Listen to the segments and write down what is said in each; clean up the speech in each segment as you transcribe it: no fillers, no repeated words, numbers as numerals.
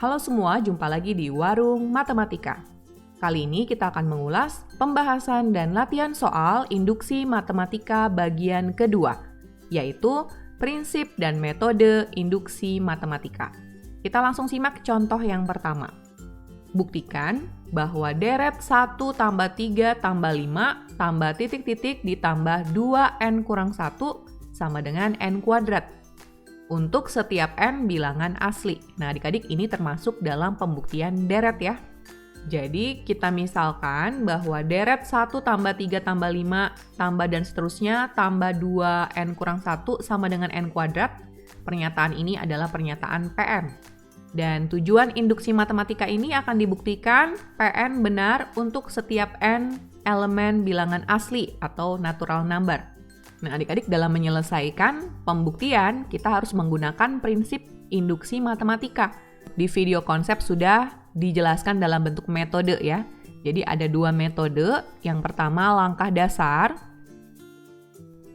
Halo semua, jumpa lagi di Warung Matematika. Kali ini kita akan mengulas pembahasan dan latihan soal induksi matematika bagian kedua, yaitu prinsip dan metode induksi matematika. Kita langsung simak contoh yang pertama. Buktikan bahwa deret 1 tambah 3 tambah 5 tambah titik-titik ditambah 2n kurang 1 sama dengan n kuadrat. Untuk setiap n bilangan asli. Nah, adik-adik ini termasuk dalam pembuktian deret ya. Jadi, kita misalkan bahwa deret 1 tambah 3 tambah 5 tambah dan seterusnya tambah 2n kurang 1 sama dengan n kuadrat. Pernyataan ini adalah pernyataan Pn. Dan tujuan induksi matematika ini akan dibuktikan Pn benar untuk setiap n elemen bilangan asli atau natural number. Nah, adik-adik dalam menyelesaikan pembuktian, kita harus menggunakan prinsip induksi matematika. Di video konsep sudah dijelaskan dalam bentuk metode ya. Jadi ada dua metode. Yang pertama langkah dasar.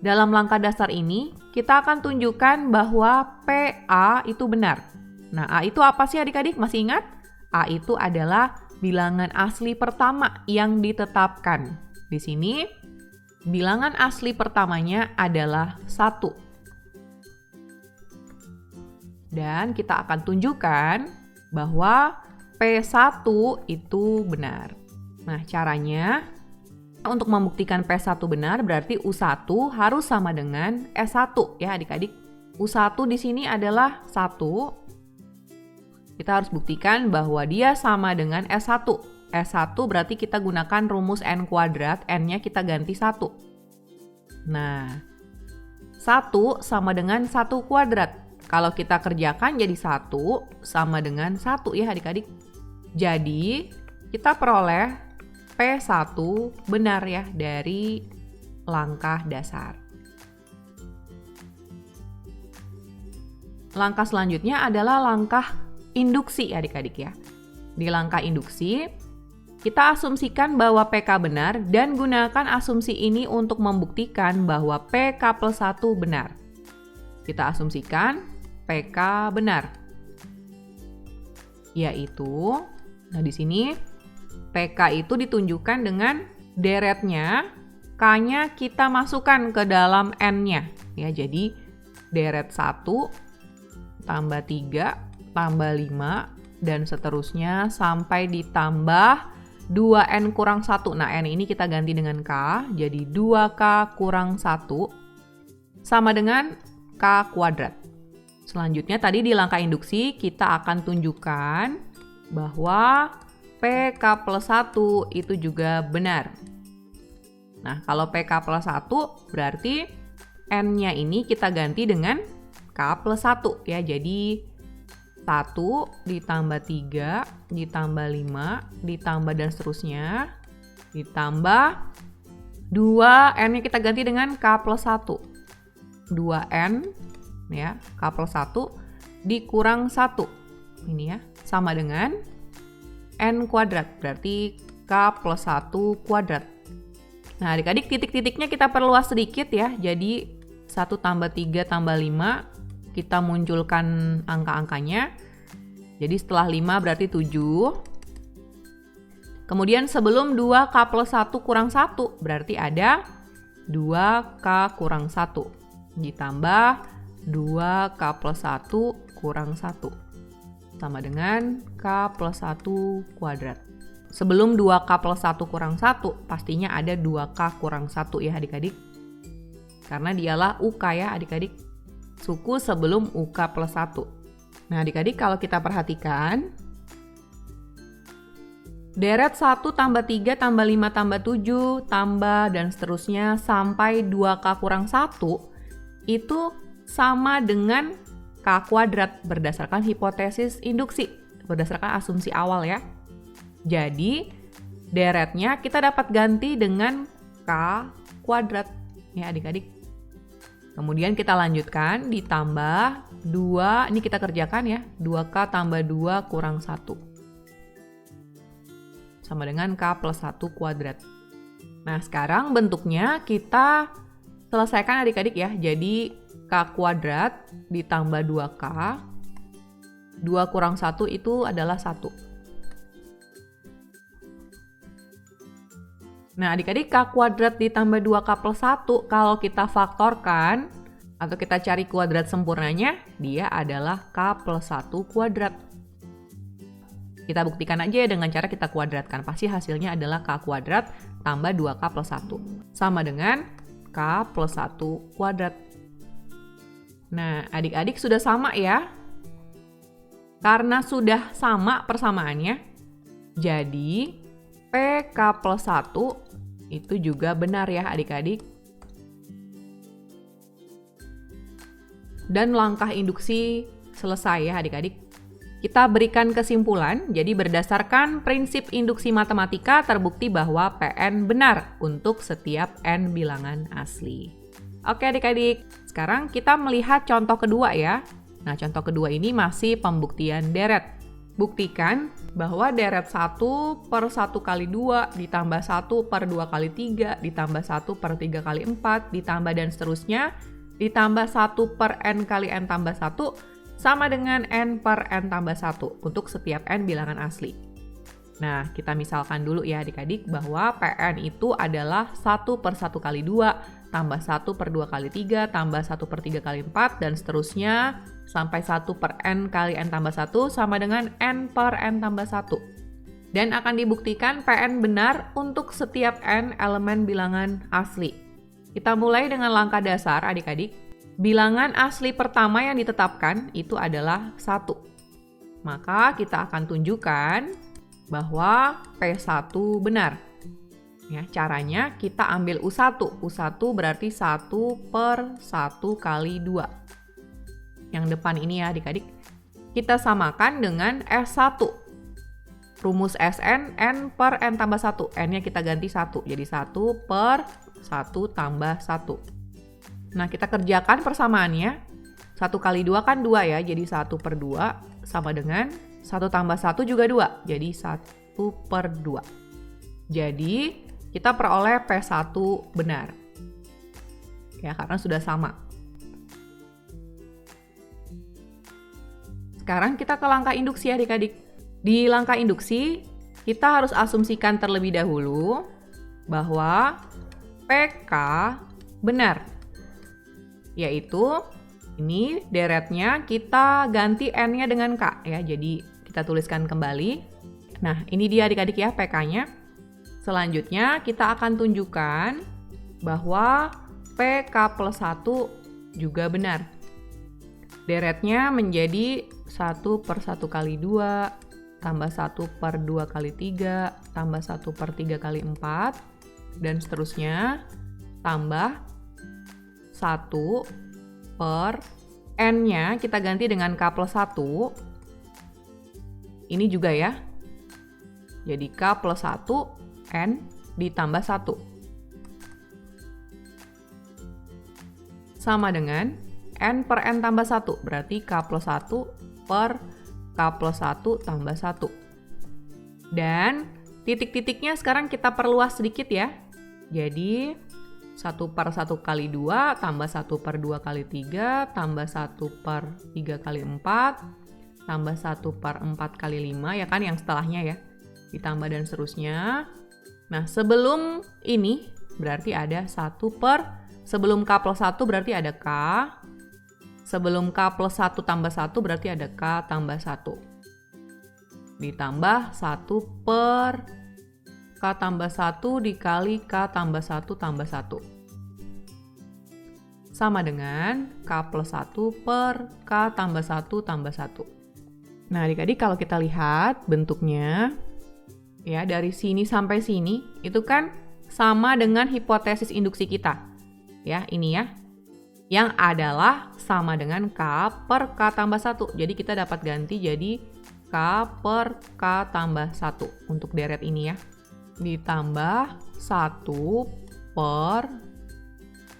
Dalam langkah dasar ini, kita akan tunjukkan bahwa PA itu benar. Nah, A itu apa sih adik-adik? Masih ingat? A itu adalah bilangan asli pertama yang ditetapkan. Di sini, bilangan asli pertamanya adalah 1. Dan kita akan tunjukkan bahwa P1 itu benar. Nah, caranya untuk membuktikan P1 benar berarti U1 harus sama dengan S1 ya adik-adik. U1 di sini adalah 1. Kita harus buktikan bahwa dia sama dengan S1. S1 berarti kita gunakan rumus n kuadrat, n-nya kita ganti 1. Nah, 1 sama dengan 1 kuadrat. Kalau kita kerjakan jadi 1 sama dengan 1 ya adik-adik. Jadi, kita peroleh P1 benar ya dari langkah dasar. Langkah selanjutnya adalah langkah induksi adik-adik ya. Di langkah induksi, kita asumsikan bahwa PK benar dan gunakan asumsi ini untuk membuktikan bahwa PK plus 1 benar. Kita asumsikan PK benar. Yaitu, nah di sini PK itu ditunjukkan dengan deretnya, K-nya kita masukkan ke dalam N-nya. Ya, jadi deret 1 tambah 3 tambah 5 dan seterusnya sampai ditambah 2n kurang 1. Nah, n ini kita ganti dengan k, jadi 2k kurang 1 sama dengan k kuadrat. Selanjutnya tadi di langkah induksi kita akan tunjukkan bahwa PK plus 1 itu juga benar. Nah, kalau PK plus 1 berarti n-nya ini kita ganti dengan k plus 1 ya, jadi 1 ditambah 3 ditambah 5 ditambah dan seterusnya ditambah 2 n-nya kita ganti dengan k plus 1. 2n ya, k plus 1 dikurang 1. Ini ya, sama dengan n kuadrat, berarti k plus 1 kuadrat. Nah, adik-adik titik-titiknya kita perluas sedikit ya. Jadi 1 tambah 3 tambah 5 kita munculkan angka-angkanya. Jadi setelah 5 berarti 7. Kemudian sebelum 2K plus 1 kurang 1 berarti ada 2K kurang 1. Ditambah 2K plus 1 kurang 1. Sama dengan K plus 1 kuadrat. Sebelum 2K plus 1 kurang 1 pastinya ada 2K kurang 1 ya adik-adik. Karena dialah UK ya adik-adik. Suku sebelum UK plus 1. Nah adik-adik kalau kita perhatikan, deret 1 tambah 3 tambah 5 tambah 7 tambah dan seterusnya sampai 2K kurang 1 itu sama dengan K kuadrat berdasarkan hipotesis induksi, berdasarkan asumsi awal ya. Jadi deretnya kita dapat ganti dengan K kuadrat ya adik-adik. Kemudian kita lanjutkan ditambah 2, ini kita kerjakan ya, 2K tambah 2 kurang 1. Sama dengan K plus 1 kuadrat. Nah sekarang bentuknya kita selesaikan adik-adik ya. Jadi K kuadrat ditambah 2K 2 kurang 1 itu adalah 1. Nah, adik-adik, K kuadrat ditambah 2K plus 1, kalau kita faktorkan, atau kita cari kuadrat sempurnanya, dia adalah K plus 1 kuadrat. Kita buktikan aja dengan cara kita kuadratkan. Pasti hasilnya adalah K kuadrat tambah 2K plus 1. Sama dengan K plus 1 kuadrat. Nah, adik-adik sudah sama ya? Karena sudah sama persamaannya, jadi PK plus 1 itu juga benar ya adik-adik. Dan langkah induksi selesai ya adik-adik. Kita berikan kesimpulan, jadi berdasarkan prinsip induksi matematika terbukti bahwa PN benar untuk setiap N bilangan asli. Oke adik-adik, sekarang kita melihat contoh kedua ya. Nah, contoh kedua ini masih pembuktian deret. Buktikan bahwa deret 1 per 1 kali 2 ditambah 1 per 2 kali 3 ditambah 1 per 3 kali 4 ditambah dan seterusnya ditambah 1 per N kali N tambah 1 sama dengan N per N tambah 1 untuk setiap N bilangan asli. Nah, kita misalkan dulu ya adik-adik bahwa PN itu adalah 1 per 1 kali 2 tambah 1 per 2 kali 3 tambah 1 per 3 kali 4 dan seterusnya sampai 1 per N kali N tambah 1 sama dengan N per N tambah 1. Dan akan dibuktikan PN benar untuk setiap N elemen bilangan asli. Kita mulai dengan langkah dasar adik-adik. Bilangan asli pertama yang ditetapkan itu adalah 1. Maka kita akan tunjukkan bahwa P1 benar. Ya, caranya kita ambil U1. U1 berarti 1 per 1 kali 2. Yang depan ini ya adik-adik. Kita samakan dengan S1. Rumus Sn, N per N tambah 1. N-nya kita ganti 1. Jadi 1 per 1 tambah 1. Nah, kita kerjakan persamaannya. 1 kali 2 kan 2 ya. Jadi 1 per 2 sama dengan 1 tambah 1 juga 2. Jadi 1 per 2. Jadi kita peroleh P1 benar. Ya, karena sudah sama. Sekarang kita ke langkah induksi adik-adik. Di langkah induksi, kita harus asumsikan terlebih dahulu bahwa PK benar. Yaitu, ini deretnya kita ganti N-nya dengan K. Ya, jadi kita tuliskan kembali. Nah, ini dia adik-adik ya PK-nya. Selanjutnya, kita akan tunjukkan bahwa PK plus 1 juga benar. Deretnya menjadi 1 per 1 kali 2, tambah 1 per 2 kali 3, tambah 1 per 3 kali 4, dan seterusnya, tambah 1 per N-nya kita ganti dengan K plus 1. Ini juga ya. Jadi K plus 1, N ditambah 1. Sama dengan N per N tambah 1, berarti K plus 1 per K plus 1 tambah 1. Dan titik-titiknya sekarang kita perluas sedikit ya. Jadi 1 per 1 kali 2 tambah 1 per 2 kali 3 tambah 1 per 3 kali 4 tambah 1 per 4 kali 5 ya kan yang setelahnya ya. Ditambah dan seterusnya. Nah, sebelum ini berarti ada 1 per, sebelum K plus 1 berarti ada K. Sebelum K plus 1 tambah 1 berarti ada K tambah 1. Ditambah 1 per K tambah 1 dikali K tambah 1 tambah 1. Sama dengan K plus 1 per K tambah 1 tambah 1. Nah adik-adik kalau kita lihat bentuknya, ya dari sini sampai sini, itu kan sama dengan hipotesis induksi kita. Ya ini ya. Yang adalah sama dengan K per K tambah 1. Jadi kita dapat ganti jadi K per K tambah 1 untuk deret ini ya. Ditambah 1 per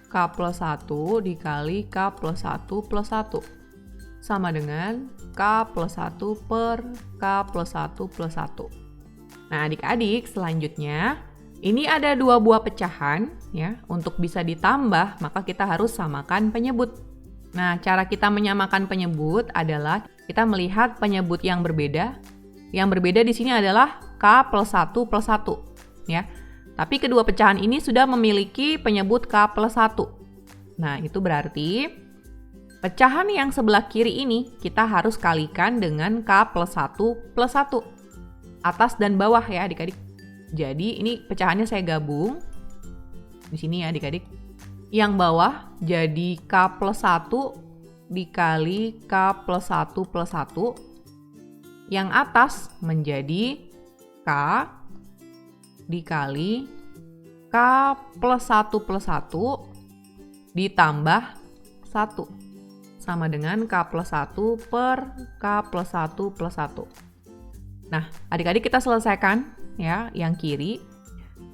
K plus 1 dikali K plus 1 plus 1. Sama dengan K plus 1 per K plus 1 plus 1. Nah adik-adik selanjutnya, ini ada 2 buah pecahan ya. Untuk bisa ditambah maka kita harus samakan penyebut. Nah cara kita menyamakan penyebut adalah kita melihat penyebut yang berbeda. Yang berbeda di sini adalah K plus 1 plus 1. Ya. Tapi kedua pecahan ini sudah memiliki penyebut K plus 1. Nah, itu berarti pecahan yang sebelah kiri ini kita harus kalikan dengan K plus 1 plus 1. Atas dan bawah ya adik-adik. Jadi ini pecahannya saya gabung. Di sini ya adik-adik. Yang bawah jadi K plus 1 dikali K plus 1 plus 1. Yang atas menjadi K dikali K plus 1 plus 1 ditambah 1. Sama dengan K plus 1 per K plus 1 plus 1. Nah, adik-adik kita selesaikan ya, yang kiri.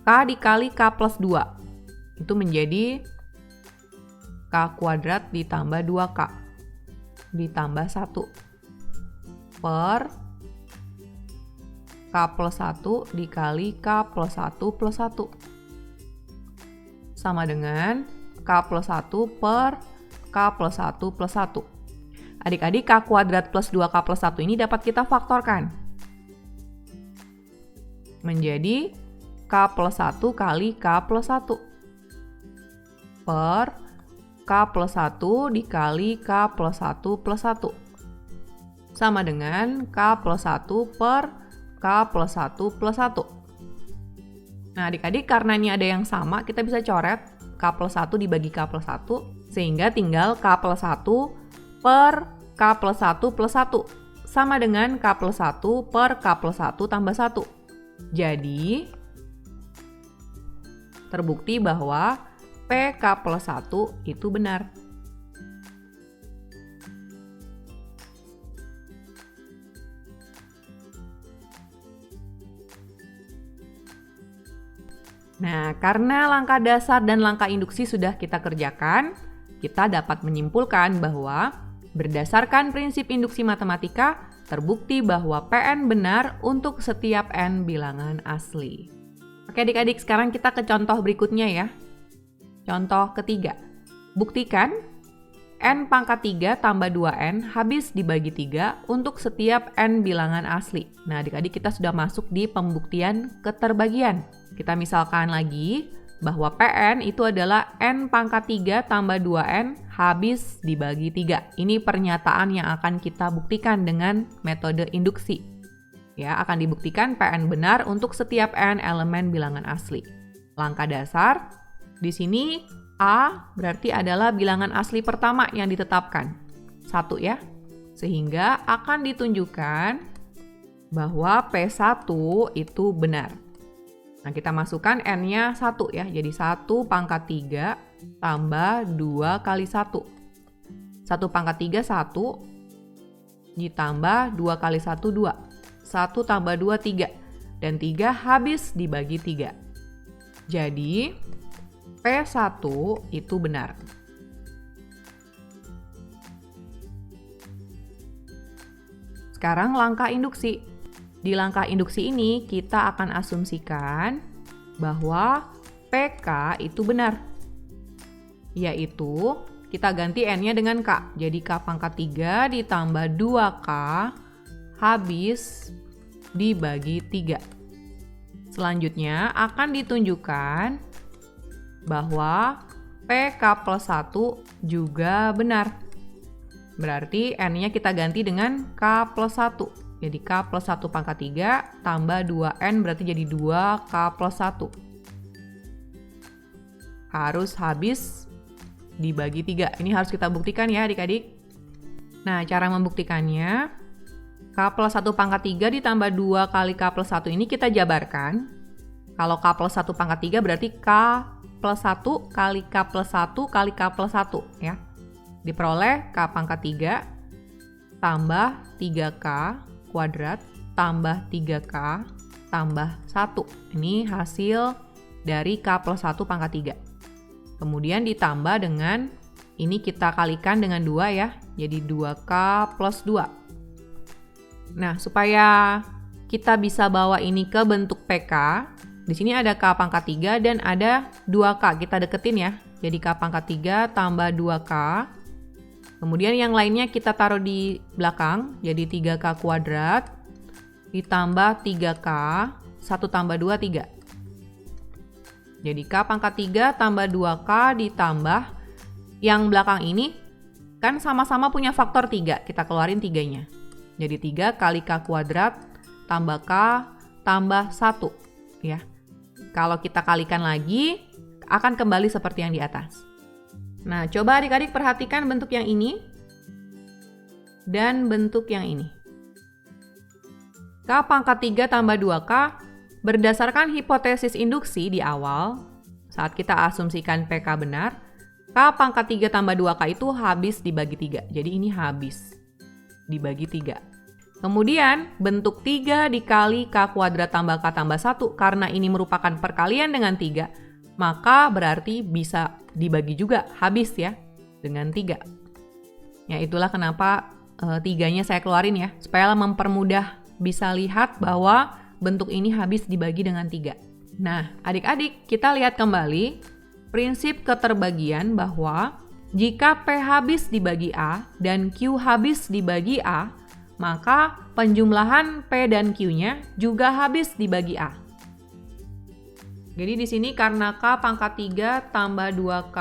K dikali K plus 2. Itu menjadi K kuadrat ditambah 2K. Ditambah 1. Per K plus 1 dikali K plus 1 plus 1. Sama dengan K plus 1 per K plus 1 plus 1. Adik-adik, K kuadrat plus 2K plus 1 ini dapat kita faktorkan. Menjadi K plus 1 kali K plus 1. Per K plus 1 dikali K plus 1 plus 1. Sama dengan K plus 1 per K plus 1 plus 1. Nah adik-adik, karena ini ada yang sama, kita bisa coret K plus 1 dibagi K plus 1, sehingga tinggal K plus 1 per K plus 1 plus 1. Sama dengan K plus 1 per K plus 1 tambah 1. Jadi, terbukti bahwa PK plus 1 itu benar. Nah, karena langkah dasar dan langkah induksi sudah kita kerjakan, kita dapat menyimpulkan bahwa berdasarkan prinsip induksi matematika, terbukti bahwa PN benar untuk setiap N bilangan asli. Oke adik-adik, sekarang kita ke contoh berikutnya ya. Contoh ketiga. Buktikan N pangkat 3 tambah 2N habis dibagi 3 untuk setiap N bilangan asli. Nah adik-adik, kita sudah masuk di pembuktian keterbagian. Kita misalkan lagi bahwa PN itu adalah N pangkat 3 tambah 2N habis dibagi 3. Ini pernyataan yang akan kita buktikan dengan metode induksi. Ya, akan dibuktikan PN benar untuk setiap N elemen bilangan asli. Langkah dasar, di sini A berarti adalah bilangan asli pertama yang ditetapkan. 1 ya. Sehingga akan ditunjukkan bahwa P1 itu benar. Nah, kita masukkan N-nya 1 ya. Jadi 1 pangkat 3 tambah 2 kali 1. 1 pangkat 3, 1. Ditambah 2 kali 1, 2. 1 tambah 2, 3. Dan 3 habis dibagi 3. Jadi, P1 itu benar. Sekarang langkah induksi. Di langkah induksi ini, kita akan asumsikan bahwa PK itu benar. Yaitu, kita ganti N-nya dengan K. Jadi K pangkat 3 ditambah 2K habis dibagi 3. Selanjutnya, akan ditunjukkan bahwa PK plus 1 juga benar. Berarti N-nya kita ganti dengan K plus 1. Jadi K plus 1 pangkat 3 tambah 2N berarti jadi 2K plus 1. Harus habis dibagi 3. Ini harus kita buktikan ya adik-adik. Nah, cara membuktikannya, K plus 1 pangkat 3 ditambah 2 kali K plus 1 ini kita jabarkan. Kalau K plus 1 pangkat 3 berarti K plus 1 kali K plus 1 kali K plus 1 ya. Diperoleh K pangkat 3 tambah 3K kuadrat tambah 3K tambah 1. Ini hasil dari K plus 1 pangkat 3. Kemudian ditambah dengan, ini kita kalikan dengan 2 ya. Jadi 2K plus 2. Nah, supaya kita bisa bawa ini ke bentuk PK, di sini ada K pangkat 3 dan ada 2K. Kita deketin ya. Jadi K pangkat 3 tambah 2K. Kemudian yang lainnya kita taruh di belakang, jadi 3K kuadrat ditambah 3K, 1 tambah 2, 3. Jadi K pangkat 3 tambah 2K ditambah yang belakang ini kan sama-sama punya faktor 3, kita keluarin 3-nya. Jadi 3 kali K kuadrat tambah K tambah 1. Ya. Kalau kita kalikan lagi, akan kembali seperti yang di atas. Nah, coba adik-adik perhatikan bentuk yang ini dan bentuk yang ini. K pangkat 3 tambah 2K berdasarkan hipotesis induksi di awal, saat kita asumsikan PK benar, K pangkat 3 tambah 2K itu habis dibagi 3. Jadi ini habis dibagi 3. Kemudian bentuk 3 dikali K kuadrat tambah K tambah 1, karena ini merupakan perkalian dengan 3, maka berarti bisa dibagi juga, habis ya, dengan 3. Ya itulah kenapa 3-nya saya keluarin ya, supaya mempermudah bisa lihat bahwa bentuk ini habis dibagi dengan 3. Nah, adik-adik kita lihat kembali prinsip keterbagian bahwa jika P habis dibagi A dan Q habis dibagi A, maka penjumlahan P dan Q-nya juga habis dibagi A. Jadi di sini karena K pangkat 3 tambah 2K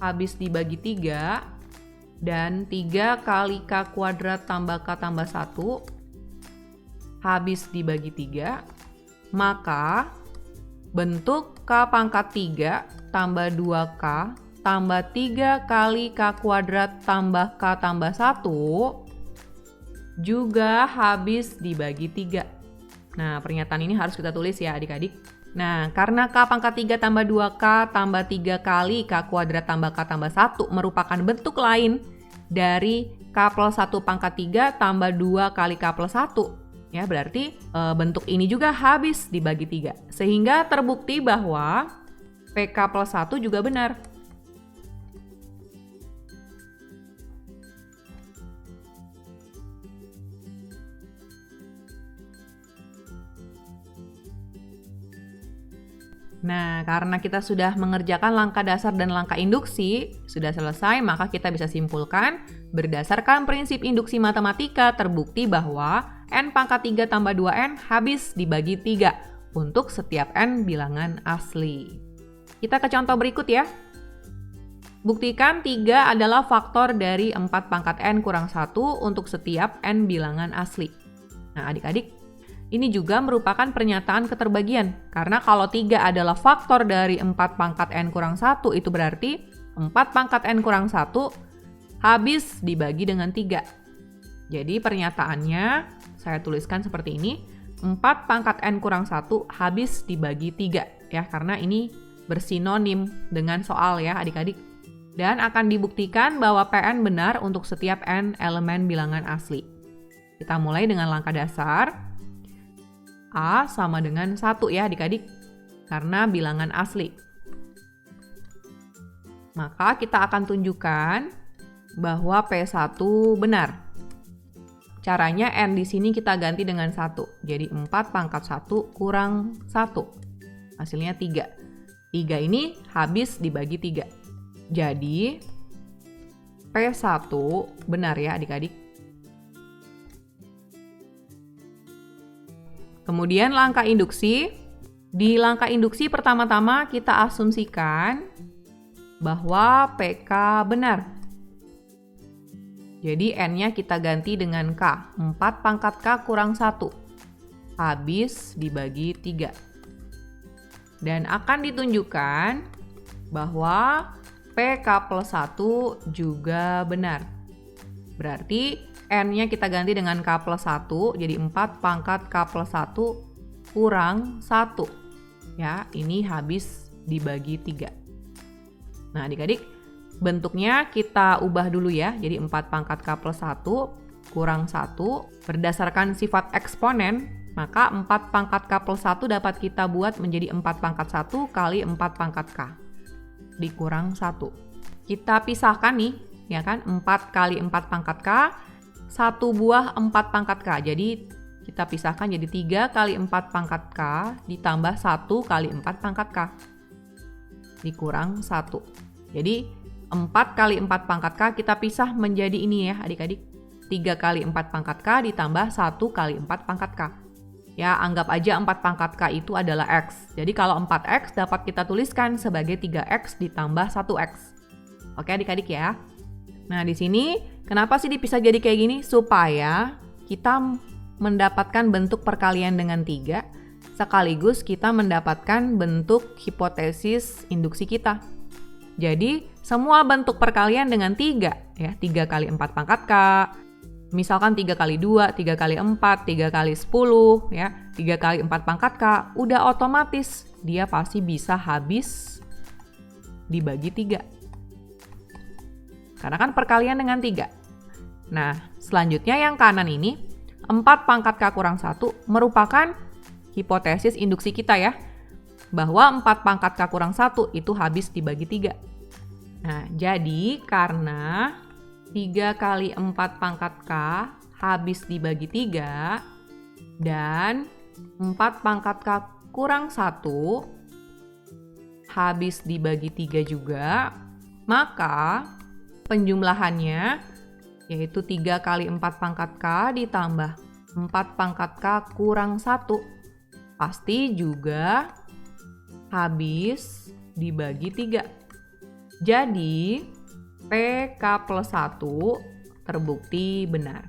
habis dibagi 3 dan 3 kali K kuadrat tambah K tambah 1 habis dibagi 3, maka bentuk K pangkat 3 tambah 2K tambah 3 kali K kuadrat tambah K tambah 1 juga habis dibagi 3. Nah, pernyataan ini harus kita tulis ya adik-adik. Nah, karena K pangkat 3 tambah 2K tambah 3 kali K kuadrat tambah K tambah 1 merupakan bentuk lain dari K plus 1 pangkat 3 tambah 2 kali K plus 1. Ya, berarti bentuk ini juga habis dibagi 3. Sehingga terbukti bahwa PK plus 1 juga benar. Nah, karena kita sudah mengerjakan langkah dasar dan langkah induksi, sudah selesai, maka kita bisa simpulkan, berdasarkan prinsip induksi matematika, terbukti bahwa N pangkat 3 tambah 2N habis dibagi 3 untuk setiap N bilangan asli. Kita ke contoh berikut ya. Buktikan 3 adalah faktor dari 4 pangkat N kurang 1 untuk setiap N bilangan asli. Nah, adik-adik, ini juga merupakan pernyataan keterbagian, karena kalau 3 adalah faktor dari 4 pangkat N kurang 1, itu berarti 4 pangkat N kurang 1 habis dibagi dengan 3. Jadi pernyataannya saya tuliskan seperti ini, 4 pangkat N kurang 1 habis dibagi 3, ya, karena ini bersinonim dengan soal ya adik-adik. Dan akan dibuktikan bahwa PN benar untuk setiap N elemen bilangan asli. Kita mulai dengan langkah dasar. A sama dengan 1 ya adik-adik, karena bilangan asli. Maka kita akan tunjukkan bahwa P1 benar. Caranya N di sini kita ganti dengan 1. Jadi 4 pangkat 1 kurang 1. Hasilnya 3. 3 ini habis dibagi 3. Jadi P1 benar ya adik-adik. Kemudian langkah induksi. Di langkah induksi pertama-tama kita asumsikan bahwa PK benar. Jadi N-nya kita ganti dengan K. 4 pangkat K kurang 1. Habis dibagi 3. Dan akan ditunjukkan bahwa PK plus 1 juga benar. Berarti N-nya kita ganti dengan K plus 1, jadi 4 pangkat K plus 1 kurang 1. Ya, ini habis dibagi 3. Nah, adik-adik, bentuknya kita ubah dulu ya. Jadi 4 pangkat K plus 1 kurang 1. Berdasarkan sifat eksponen, maka 4 pangkat K plus 1 dapat kita buat menjadi 4 pangkat 1 kali 4 pangkat K. Dikurang 1. Kita pisahkan nih, ya kan, 4 kali 4 pangkat K, 1 buah 4 pangkat K. Jadi kita pisahkan jadi 3 kali 4 pangkat K ditambah 1 kali 4 pangkat K. Dikurang 1. Jadi 4 kali 4 pangkat K kita pisah menjadi ini ya adik-adik. 3 kali 4 pangkat K ditambah 1 kali 4 pangkat K. Ya, anggap aja 4 pangkat K itu adalah X. Jadi kalau 4X dapat kita tuliskan sebagai 3X ditambah 1X. Oke adik-adik ya. Nah di sini kenapa sih dipisah jadi kayak gini? Supaya kita mendapatkan bentuk perkalian dengan 3, sekaligus kita mendapatkan bentuk hipotesis induksi kita. Jadi semua bentuk perkalian dengan 3, ya 3 kali 4 pangkat K, misalkan 3 kali 2, 3 kali 4, 3 kali 10, ya 3 kali 4 pangkat K, udah otomatis dia pasti bisa habis dibagi 3. Karena kan perkalian dengan 3. Nah, selanjutnya yang kanan ini, 4 pangkat K kurang 1 merupakan hipotesis induksi kita ya. Bahwa 4 pangkat K kurang 1 itu habis dibagi 3. Nah, jadi karena 3 kali 4 pangkat K habis dibagi 3 dan 4 pangkat K kurang 1 habis dibagi 3 juga, maka penjumlahannya yaitu 3 kali 4 pangkat K ditambah 4 pangkat K kurang 1 pasti juga habis dibagi 3. Jadi, PK plus 1 terbukti benar.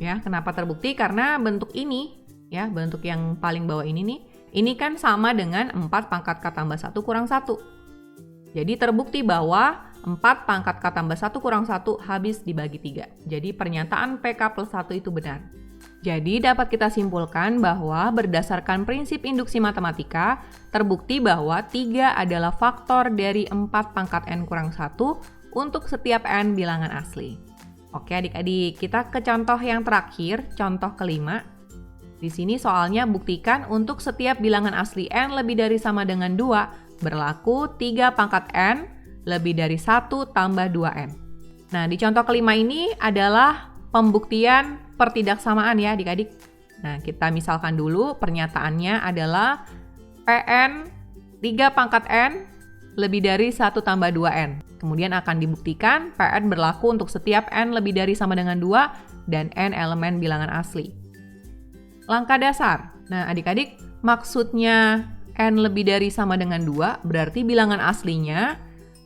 Ya, kenapa terbukti? Karena bentuk ini, ya, bentuk yang paling bawah ini nih, ini kan sama dengan 4 pangkat K tambah 1 kurang 1. Jadi terbukti bahwa 4 pangkat K tambah 1 kurang 1 habis dibagi 3. Jadi pernyataan PK plus 1 itu benar. Jadi dapat kita simpulkan bahwa berdasarkan prinsip induksi matematika, terbukti bahwa 3 adalah faktor dari 4 pangkat N kurang 1 untuk setiap N bilangan asli. Oke adik-adik, kita ke contoh yang terakhir, contoh kelima. Di sini soalnya buktikan untuk setiap bilangan asli N lebih dari sama dengan 2, berlaku 3 pangkat N lebih dari 1 tambah 2N. Nah, di contoh kelima ini adalah pembuktian pertidaksamaan ya adik-adik. Nah, kita misalkan dulu pernyataannya adalah PN 3 pangkat N lebih dari 1 tambah 2N. Kemudian akan dibuktikan PN berlaku untuk setiap N lebih dari sama dengan 2 dan N elemen bilangan asli. Langkah dasar. Nah, adik-adik, maksudnya N lebih dari sama dengan 2 berarti bilangan aslinya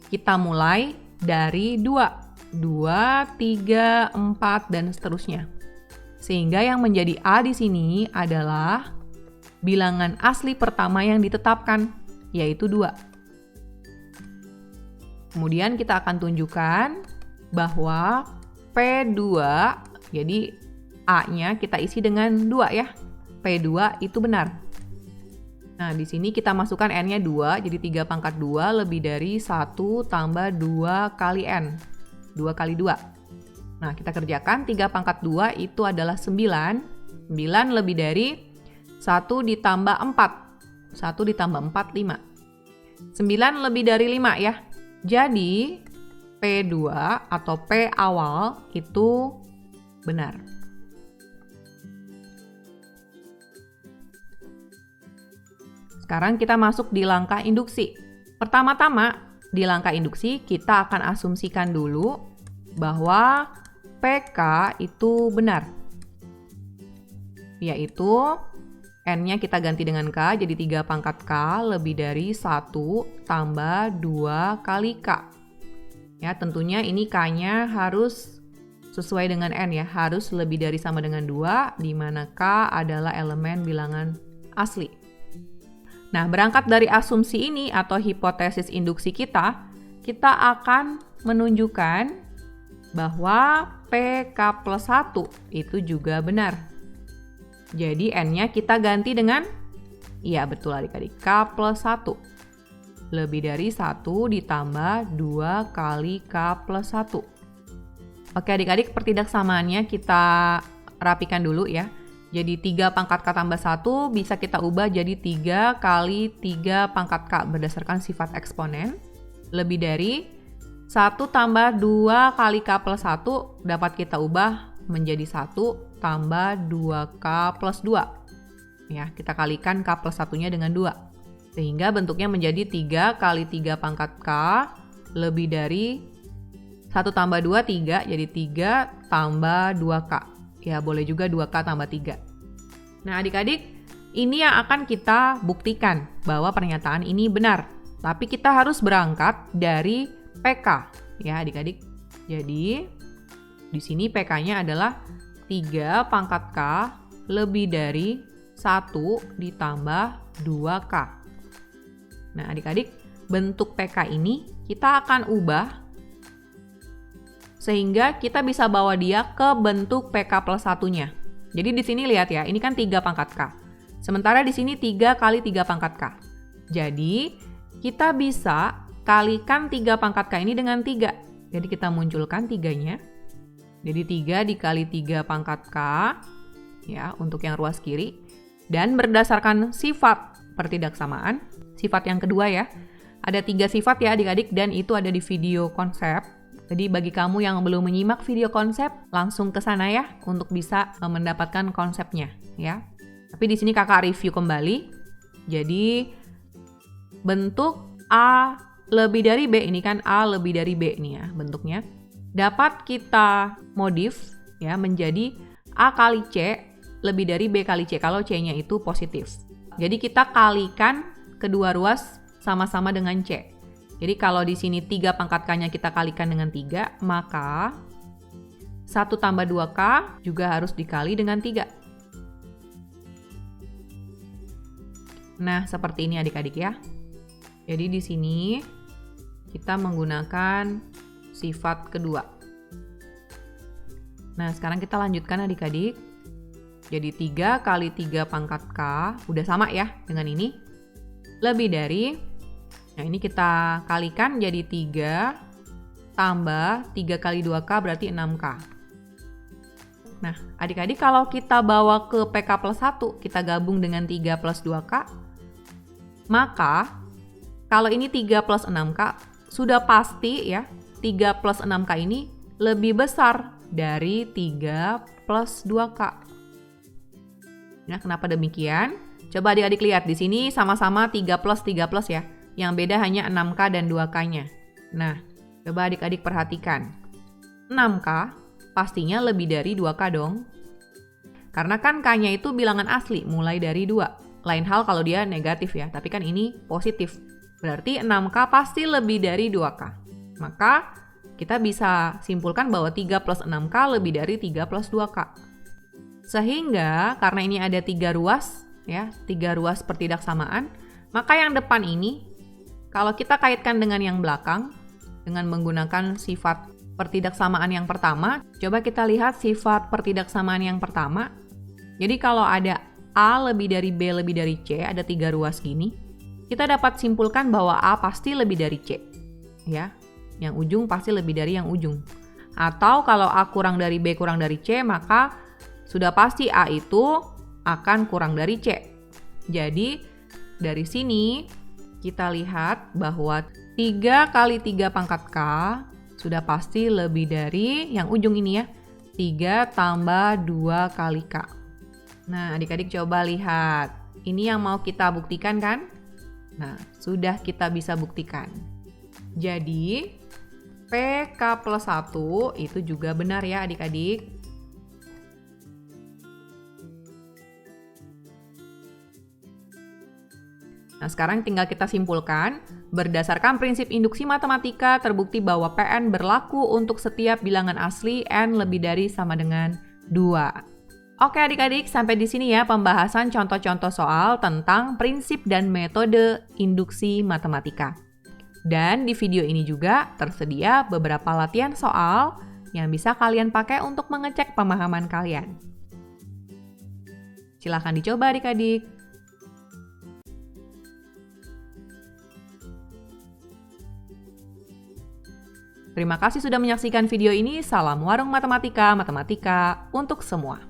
kita mulai dari 2. 2, 3, 4, dan seterusnya. Sehingga yang menjadi A di sini adalah bilangan asli pertama yang ditetapkan, yaitu 2. Kemudian kita akan tunjukkan bahwa P2, jadi A-nya kita isi dengan 2 ya. P2 itu benar. Nah, di sini kita masukkan N-nya 2, jadi 3 pangkat 2 lebih dari 1 tambah 2 kali N. 2 kali 2. Nah, kita kerjakan 3 pangkat 2 itu adalah 9. 9 lebih dari 1 ditambah 4. 1 ditambah 4, 5. 9 lebih dari 5 ya. Jadi, P2 atau P awal itu benar. Sekarang kita masuk di langkah induksi. Pertama-tama, di langkah induksi kita akan asumsikan dulu bahwa PK itu benar. Yaitu N-nya kita ganti dengan K, jadi 3 pangkat K lebih dari 1 tambah 2 kali K. Ya, tentunya ini K-nya harus sesuai dengan N ya, harus lebih dari sama dengan 2, di mana K adalah elemen bilangan asli. Nah, berangkat dari asumsi ini atau hipotesis induksi kita akan menunjukkan bahwa PK plus 1 itu juga benar. Jadi N-nya kita ganti dengan, iya betul adik-adik, K plus 1. Lebih dari 1 ditambah 2 kali K plus 1. Oke adik-adik, pertidaksamaannya kita rapikan dulu ya. Jadi 3 pangkat K tambah 1 bisa kita ubah jadi 3 kali 3 pangkat K berdasarkan sifat eksponen. Lebih dari 1 tambah 2 kali K plus 1 dapat kita ubah menjadi 1 tambah 2K plus 2. Ya, kita kalikan K plus 1-nya dengan 2. Sehingga bentuknya menjadi 3 kali 3 pangkat K lebih dari 1 tambah 2, 3. Jadi 3 tambah 2K. Ya, boleh juga 2K tambah 3. Nah, adik-adik, ini yang akan kita buktikan bahwa pernyataan ini benar. Tapi kita harus berangkat dari PK. Ya, adik-adik. Jadi, di sini PK-nya adalah 3 pangkat K lebih dari 1 ditambah 2K. Nah, adik-adik, bentuk PK ini kita akan ubah sehingga kita bisa bawa dia ke bentuk PK plus 1-nya. Jadi di sini lihat ya, ini kan 3 pangkat K. Sementara di sini 3 kali 3 pangkat K. Jadi, kita bisa kalikan 3 pangkat K ini dengan 3. Jadi kita munculkan 3-nya. Jadi 3 dikali 3 pangkat K, ya, untuk yang ruas kiri. Dan berdasarkan sifat pertidaksamaan, sifat yang kedua ya, ada 3 sifat ya adik-adik, dan itu ada di video konsep. Jadi bagi kamu yang belum menyimak video konsep, langsung ke sana ya untuk bisa mendapatkan konsepnya ya. Tapi di sini kakak review kembali. Jadi bentuk A lebih dari B, ini kan A lebih dari B nih ya bentuknya. Dapat kita modif ya menjadi A kali C lebih dari B kali C kalau C-nya itu positif. Jadi kita kalikan kedua ruas sama-sama dengan C. Jadi kalau di sini 3 pangkat K-nya kita kalikan dengan 3, maka 1 tambah 2K juga harus dikali dengan 3. Nah, seperti ini adik-adik ya. Jadi di sini kita menggunakan sifat kedua. Nah, sekarang kita lanjutkan adik-adik. Jadi 3 kali 3 pangkat K, udah sama ya dengan ini. Lebih dari, nah ini kita kalikan jadi 3 tambah 3 kali 2K berarti 6K. Nah, adik-adik kalau kita bawa ke PK plus 1, kita gabung dengan 3 plus 2K, maka kalau ini 3 plus 6K, sudah pasti ya 3 plus 6K ini lebih besar dari 3 plus 2K. Nah, kenapa demikian? Coba adik-adik lihat di sini sama-sama 3 plus ya. Yang beda hanya 6K dan 2K-nya. Nah, coba adik-adik perhatikan. 6K pastinya lebih dari 2K dong. Karena kan K-nya itu bilangan asli, mulai dari 2. Lain hal kalau dia negatif ya, tapi kan ini positif. Berarti 6K pasti lebih dari 2K. Maka kita bisa simpulkan bahwa 3 plus 6K lebih dari 3 plus 2K. Sehingga karena ini ada 3 ruas, ya, 3 ruas pertidaksamaan, maka yang depan ini, kalau kita kaitkan dengan yang belakang, dengan menggunakan sifat pertidaksamaan yang pertama, coba kita lihat sifat pertidaksamaan yang pertama. Jadi kalau ada A lebih dari B lebih dari C, ada 3 ruas gini, kita dapat simpulkan bahwa A pasti lebih dari C. Ya, yang ujung pasti lebih dari yang ujung. Atau kalau A kurang dari B kurang dari C, maka sudah pasti A itu akan kurang dari C. Jadi, dari sini kita lihat bahwa 3 kali 3 pangkat K sudah pasti lebih dari yang ujung ini ya. 3 tambah 2 kali K. Nah, adik-adik coba lihat. Ini yang mau kita buktikan kan? Nah, sudah kita bisa buktikan. Jadi, PK plus 1 itu juga benar ya adik-adik. Nah, sekarang tinggal kita simpulkan, berdasarkan prinsip induksi matematika terbukti bahwa PN berlaku untuk setiap bilangan asli N lebih dari sama dengan 2. Oke adik-adik, sampai di sini ya pembahasan contoh-contoh soal tentang prinsip dan metode induksi matematika. Dan di video ini juga tersedia beberapa latihan soal yang bisa kalian pakai untuk mengecek pemahaman kalian. Silahkan dicoba adik-adik. Terima kasih sudah menyaksikan video ini. Salam warung matematika, matematika untuk semua.